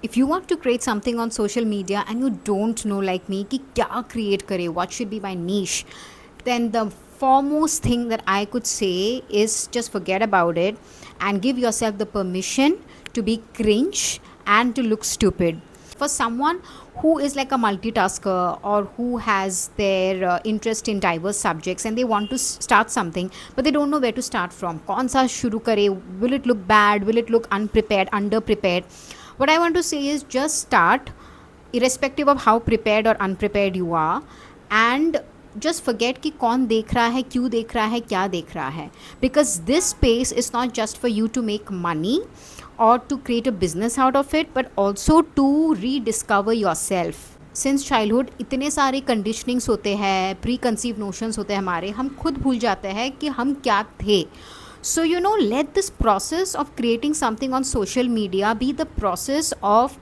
if you want to create something on social media and you don't know like me कि क्या create करे, what should be my niche, then the foremost thing that I could say is just forget about it and give yourself the permission to be cringe and to look stupid. For someone who is like a multitasker or who has their interest in diverse subjects and they want to start something but they don't know where to start from, कौन सा शुरू करे, will it look bad, will it look unprepared, underprepared, what I want to say is just start irrespective of how prepared or unprepared you are, and just forget कि कौन देख रहा है, क्यों देख रहा है, क्या देख रहा है, because this space is not just for you to make money or to create a business out of it but also to rediscover yourself. Since childhood इतने सारे conditionings होते हैं, preconceived notions होते हैं हमारे, हम खुद भूल जाते हैं कि हम क्या थे. So let this process of creating something on social media be the process of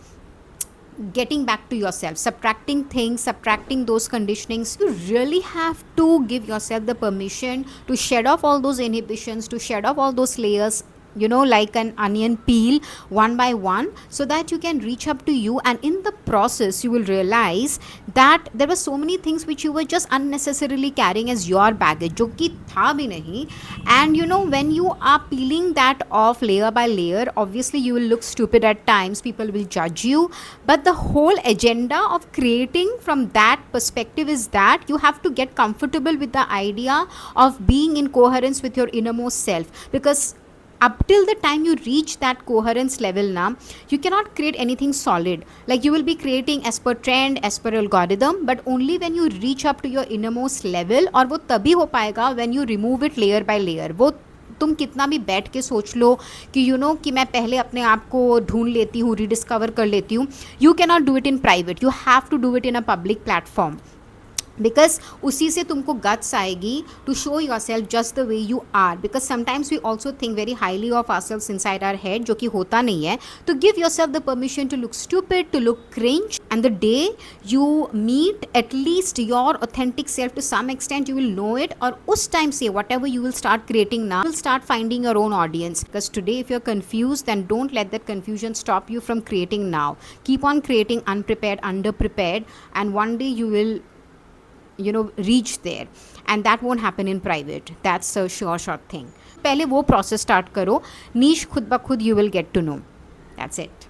getting back to yourself, subtracting things, subtracting those conditionings. You really have to give yourself the permission to shed off all those inhibitions, to shed off all those layers, like an onion peel one by one, so that you can reach up to you, and in the process you will realize that there were so many things which you were just unnecessarily carrying as your baggage, जो कि था भी नहीं. And when you are peeling that off layer by layer, obviously you will look stupid at times, people will judge you, but the whole agenda of creating from that perspective is that you have to get comfortable with the idea of being in coherence with your innermost self, because up till the time you reach that coherence level now, you cannot create anything solid. Like you will be creating as per trend, as per algorithm, but only when you reach up to your innermost level. और वो तभी हो पाएगा when you remove it layer by layer. वो तुम कितना भी बैठ के सोच लो कि कि मैं पहले अपने आप को ढूंढ लेती हूँ, रीडिस्कवर कर लेती हूँ, you cannot do it in private. You have to do it in a public platform. Because उसी से तुमको गट्स आएगी to show yourself just the way you are, because sometimes we also think very highly of our self inside our head, जो कि होता नहीं है. तो give yourself the permission to look stupid, to look cringe, and the day you meet at least your authentic self to some extent, you will know it. और उस time से what ever you will start creating now, will start finding your own audience. Because today if you are confuse, then don't let that confusion stop you from creating now. Keep on creating unprepared, underprepared, and one day you will reach there, and that won't happen in private. That's a sure thing. पहले वो process start करो, niche खुद ब खुद you will get to know. That's it.